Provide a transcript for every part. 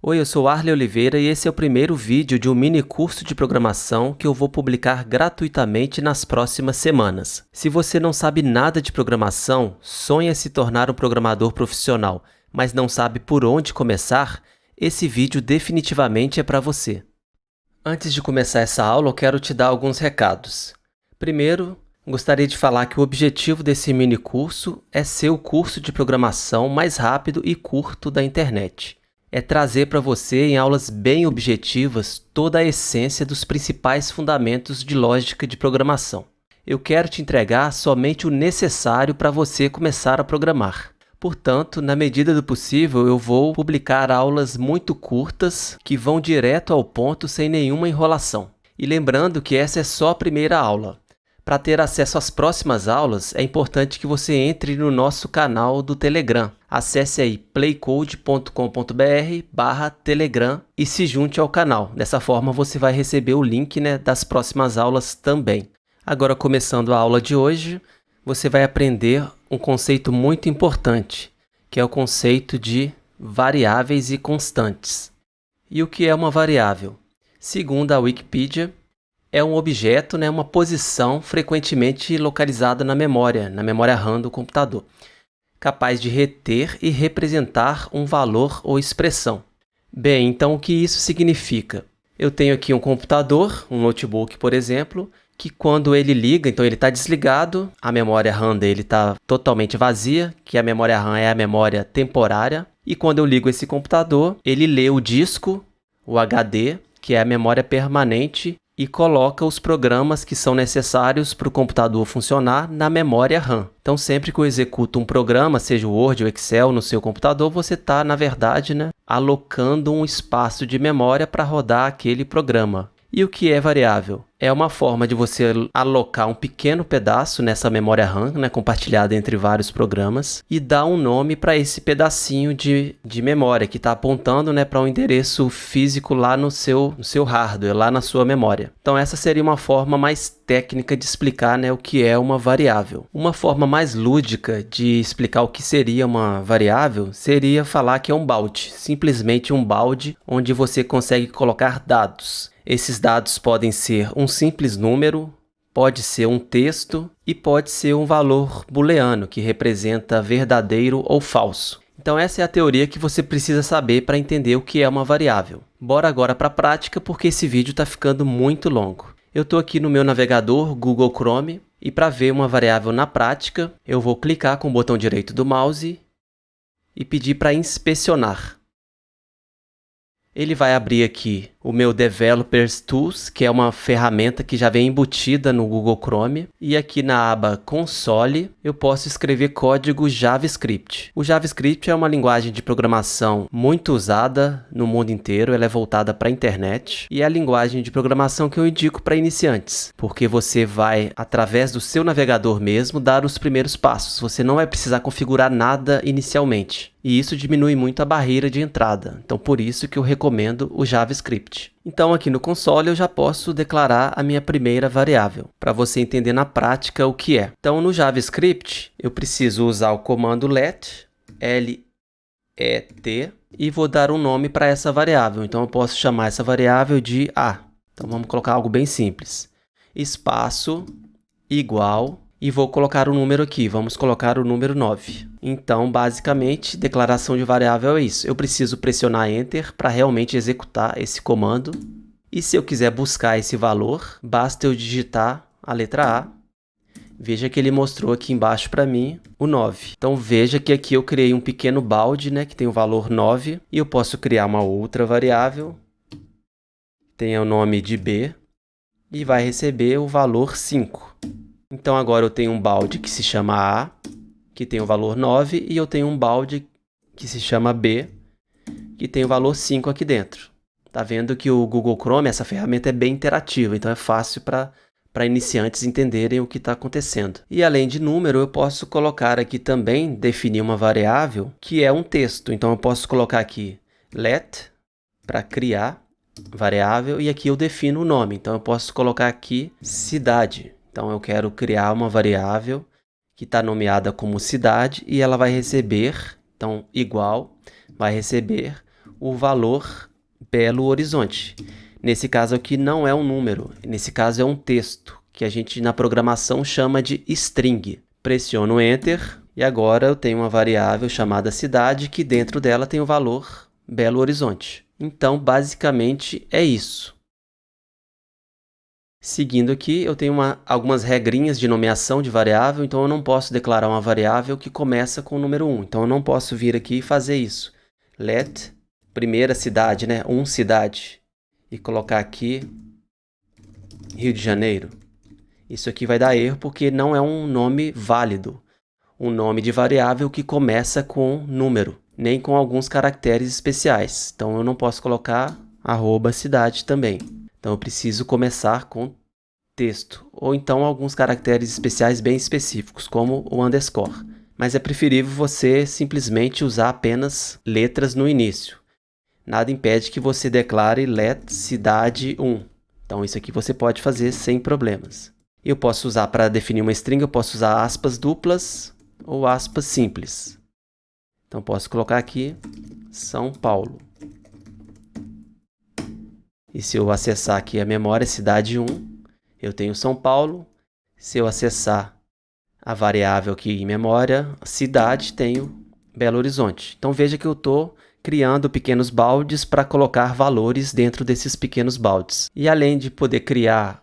Oi, eu sou Arley Oliveira e esse é o primeiro vídeo de um mini curso de programação que eu vou publicar gratuitamente nas próximas semanas. Se você não sabe nada de programação, sonha se tornar um programador profissional, mas não sabe por onde começar, esse vídeo definitivamente é para você. Antes de começar essa aula, eu quero te dar alguns recados. Primeiro, gostaria de falar que o objetivo desse mini curso é ser o curso de programação mais rápido e curto da internet. É trazer para você, em aulas bem objetivas, toda a essência dos principais fundamentos de lógica de programação. Eu quero te entregar somente o necessário para você começar a programar. Portanto, na medida do possível, eu vou publicar aulas muito curtas que vão direto ao ponto sem nenhuma enrolação. E lembrando que essa é só a primeira aula. Para ter acesso às próximas aulas, é importante que você entre no nosso canal do Telegram. Acesse aí playcode.com.br/telegram e se junte ao canal. Dessa forma, você vai receber o link, das próximas aulas também. Agora, começando a aula de hoje, você vai aprender um conceito muito importante, que é o conceito de variáveis e constantes. E o que é uma variável? Segundo a Wikipedia, é um objeto, uma posição frequentemente localizada na memória RAM do computador, capaz de reter e representar um valor ou expressão. Bem, então o que isso significa? Eu tenho aqui um computador, um notebook, por exemplo, que quando ele liga, então ele está desligado, a memória RAM dele está totalmente vazia, que a memória RAM é a memória temporária, e quando eu ligo esse computador, ele lê o disco, o HD, que é a memória permanente, e coloca os programas que são necessários para o computador funcionar na memória RAM. Então, sempre que eu executo um programa, seja o Word ou Excel no seu computador, você está, na verdade, alocando um espaço de memória para rodar aquele programa. E o que é variável? É uma forma de você alocar um pequeno pedaço nessa memória RAM, compartilhada entre vários programas, e dar um nome para esse pedacinho de memória que está apontando para um endereço físico lá no seu hardware, lá na sua memória. Então essa seria uma forma mais técnica de explicar o que é uma variável. Uma forma mais lúdica de explicar o que seria uma variável seria falar que é um balde, simplesmente um balde onde você consegue colocar dados. Esses dados podem ser um simples número, pode ser um texto e pode ser um valor booleano, que representa verdadeiro ou falso. Então essa é a teoria que você precisa saber para entender o que é uma variável. Bora agora para a prática, porque esse vídeo está ficando muito longo. Eu estou aqui no meu navegador Google Chrome e para ver uma variável na prática, eu vou clicar com o botão direito do mouse e pedir para inspecionar. Ele vai abrir aqui o meu Developers Tools, que é uma ferramenta que já vem embutida no Google Chrome. E aqui na aba Console, eu posso escrever código JavaScript. O JavaScript é uma linguagem de programação muito usada no mundo inteiro. Ela é voltada para a internet. E é a linguagem de programação que eu indico para iniciantes, porque você vai, através do seu navegador mesmo, dar os primeiros passos. Você não vai precisar configurar nada inicialmente. E isso diminui muito a barreira de entrada. Então, por isso que eu recomendo o JavaScript. Então, aqui no console, eu já posso declarar a minha primeira variável, para você entender na prática o que é. Então, no JavaScript, eu preciso usar o comando let, L-E-T, e vou dar um nome para essa variável. Então, eu posso chamar essa variável de A. Então, vamos colocar algo bem simples. Espaço, igual, e vou colocar o número aqui. Vamos colocar o número 9. Então, basicamente, declaração de variável é isso. Eu preciso pressionar Enter para realmente executar esse comando. E se eu quiser buscar esse valor, basta eu digitar a letra A. Veja que ele mostrou aqui embaixo para mim o 9. Então, veja que aqui eu criei um pequeno balde, que tem o valor 9. E eu posso criar uma outra variável. Tem o nome de B. E vai receber o valor 5. Então, agora eu tenho um balde que se chama A, que tem o valor 9, e eu tenho um balde que se chama B, que tem o valor 5 aqui dentro. Tá vendo que o Google Chrome, essa ferramenta é bem interativa, então é fácil para iniciantes entenderem o que está acontecendo. E além de número, eu posso colocar aqui também, definir uma variável que é um texto. Então, eu posso colocar aqui let, para criar variável, e aqui eu defino o nome. Então, eu posso colocar aqui cidade. Então, eu quero criar uma variável que está nomeada como cidade e ela vai receber, então, igual, vai receber o valor Belo Horizonte. Nesse caso aqui não é um número, nesse caso é um texto, que a gente na programação chama de string. Pressiono Enter e agora eu tenho uma variável chamada cidade que dentro dela tem o valor Belo Horizonte. Então, basicamente é isso. Seguindo aqui, eu tenho algumas regrinhas de nomeação de variável, então eu não posso declarar uma variável que começa com o número 1. Então, eu não posso vir aqui e fazer isso. Let, primeira cidade, né? Cidade. E colocar aqui Rio de Janeiro. Isso aqui vai dar erro porque não é um nome válido. Um nome de variável que começa com número, nem com alguns caracteres especiais. Então, eu não posso colocar @cidade também. Então, eu preciso começar com texto, ou então alguns caracteres especiais bem específicos, como o underscore. Mas é preferível você simplesmente usar apenas letras no início. Nada impede que você declare let cidade 1. Então, isso aqui você pode fazer sem problemas. Eu posso usar, para definir uma string, eu posso usar aspas duplas ou aspas simples. Então, posso colocar aqui São Paulo. E se eu acessar aqui a memória cidade 1, eu tenho São Paulo. Se eu acessar a variável aqui em memória, cidade, tenho Belo Horizonte. Então, veja que eu estou criando pequenos baldes para colocar valores dentro desses pequenos baldes. E além de poder criar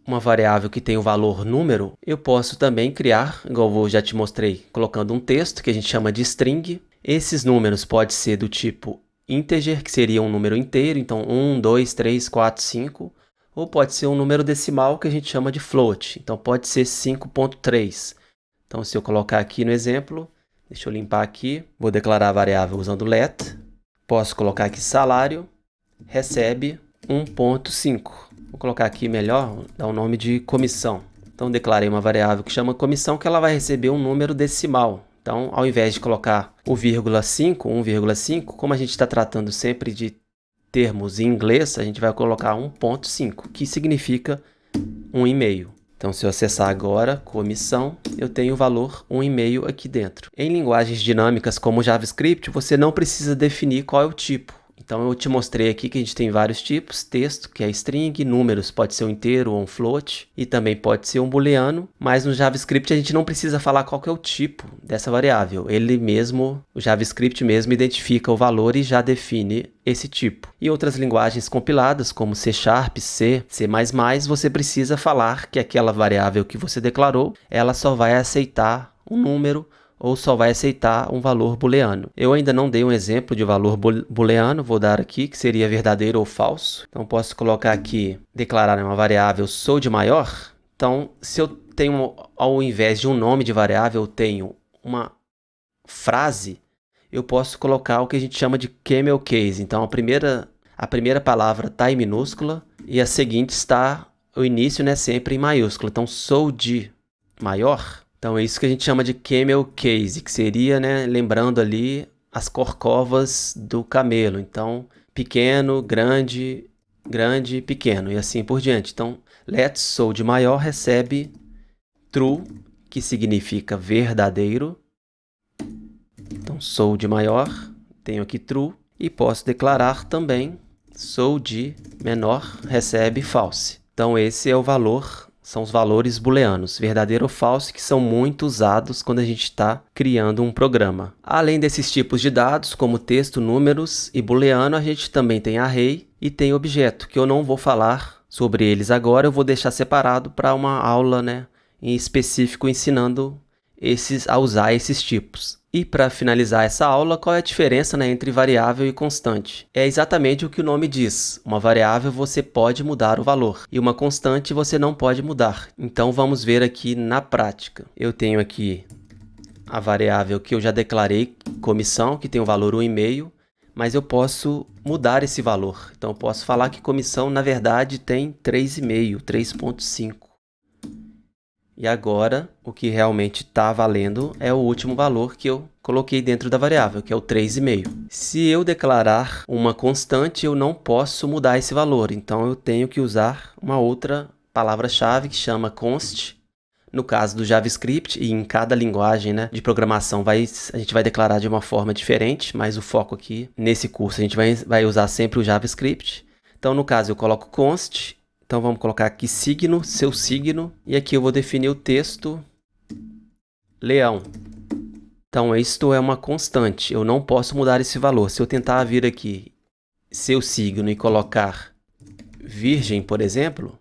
uma variável que tem o valor número, eu posso também criar, igual eu já te mostrei, colocando um texto que a gente chama de string. Esses números podem ser do tipo integer, que seria um número inteiro, então 1, 2, 3, 4, 5. Ou pode ser um número decimal que a gente chama de float, então pode ser 5.3. Então, se eu colocar aqui no exemplo, deixa eu limpar aqui, vou declarar a variável usando let, posso colocar aqui salário, recebe 1.5. Vou colocar aqui melhor, dar o nome de comissão. Então, declarei uma variável que chama comissão, que ela vai receber um número decimal. Então, ao invés de colocar o 1,5, como a gente está tratando sempre de termos em inglês, a gente vai colocar 1.5, que significa 1,5. Então, se eu acessar agora, comissão, eu tenho o valor 1,5 aqui dentro. Em linguagens dinâmicas como JavaScript, você não precisa definir qual é o tipo. Então, eu te mostrei aqui que a gente tem vários tipos, texto, que é string, números, pode ser um inteiro ou um float, e também pode ser um booleano, mas no JavaScript a gente não precisa falar qual que é o tipo dessa variável. Ele mesmo, o JavaScript mesmo, identifica o valor e já define esse tipo. E outras linguagens compiladas, como C#, C, C++, você precisa falar que aquela variável que você declarou, ela só vai aceitar um número ou só vai aceitar um valor booleano. Eu ainda não dei um exemplo de valor booleano, vou dar aqui, que seria verdadeiro ou falso. Então, posso colocar aqui, declarar uma variável sou de maior. Então, se eu tenho, ao invés de um nome de variável, eu tenho uma frase, eu posso colocar o que a gente chama de camel case. Então, a primeira palavra está em minúscula e a seguinte está, o início, né, sempre em maiúscula. Então, sou de maior. Então, é isso que a gente chama de camel case, que seria, né, lembrando ali as corcovas do camelo. Então, pequeno, grande, grande, pequeno, e assim por diante. Então, let sou de maior recebe true, que significa verdadeiro. Então, sou de maior, tenho aqui true, e posso declarar também sou de menor, recebe false. Então, esse é o valor. São os valores booleanos, verdadeiro ou falso, que são muito usados quando a gente está criando um programa. Além desses tipos de dados, como texto, números e booleano, a gente também tem array e tem objeto, que eu não vou falar sobre eles agora, eu vou deixar separado para uma aula, né, em específico ensinando a usar esses tipos. E para finalizar essa aula, qual é a diferença, né, entre variável e constante? É exatamente o que o nome diz. Uma variável você pode mudar o valor e uma constante você não pode mudar. Então vamos ver aqui na prática. Eu tenho aqui a variável que eu já declarei, comissão, que tem o valor 1,5, mas eu posso mudar esse valor. Então eu posso falar que comissão na verdade tem 3,5, 3,5. E agora, o que realmente está valendo é o último valor que eu coloquei dentro da variável, que é o 3,5. Se eu declarar uma constante, eu não posso mudar esse valor. Então, eu tenho que usar uma outra palavra-chave que chama const No caso do JavaScript, e em cada linguagem, né, de programação a gente vai declarar de uma forma diferente, mas o foco aqui nesse curso a gente vai usar sempre o JavaScript. Então, no caso, eu coloco const, então vamos colocar aqui signo, seu signo, e aqui eu vou definir o texto leão. Então, isto é uma constante, eu não posso mudar esse valor. Se eu tentar vir aqui, seu signo, e colocar virgem, por exemplo,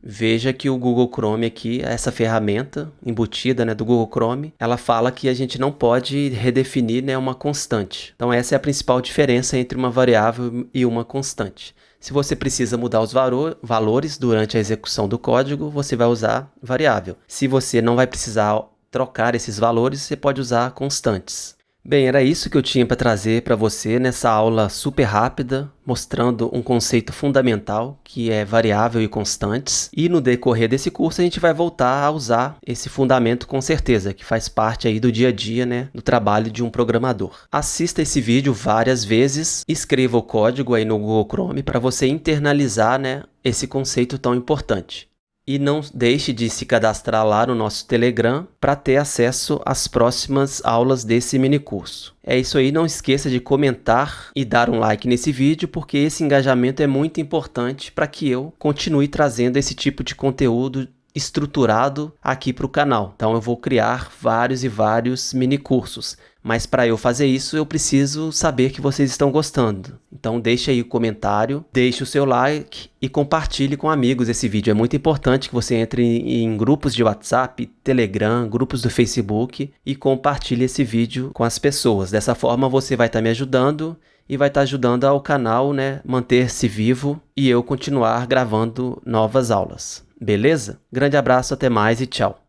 veja que o Google Chrome aqui, essa ferramenta embutida, né, do Google Chrome, ela fala que a gente não pode redefinir, né, uma constante. Então, essa é a principal diferença entre uma variável e uma constante. Se você precisa mudar os valores durante a execução do código, você vai usar variável. Se você não vai precisar trocar esses valores, você pode usar constantes. Bem, era isso que eu tinha para trazer para você nessa aula super rápida, mostrando um conceito fundamental, que é variável e constantes. E no decorrer desse curso a gente vai voltar a usar esse fundamento com certeza, que faz parte aí do dia a dia, né, do trabalho de um programador. Assista esse vídeo várias vezes, escreva o código aí no Google Chrome para você internalizar, né, esse conceito tão importante. E não deixe de se cadastrar lá no nosso Telegram para ter acesso às próximas aulas desse minicurso. É isso aí, não esqueça de comentar e dar um like nesse vídeo, porque esse engajamento é muito importante para que eu continue trazendo esse tipo de conteúdo estruturado aqui para o canal. Então eu vou criar vários e vários minicursos. Mas para eu fazer isso, eu preciso saber que vocês estão gostando. Então deixe aí o comentário, deixe o seu like e compartilhe com amigos esse vídeo. É muito importante que você entre em grupos de WhatsApp, Telegram, grupos do Facebook e compartilhe esse vídeo com as pessoas. Dessa forma você vai estar me ajudando e vai estar ajudando ao canal, né, manter-se vivo e eu continuar gravando novas aulas. Beleza? Grande abraço, até mais e tchau!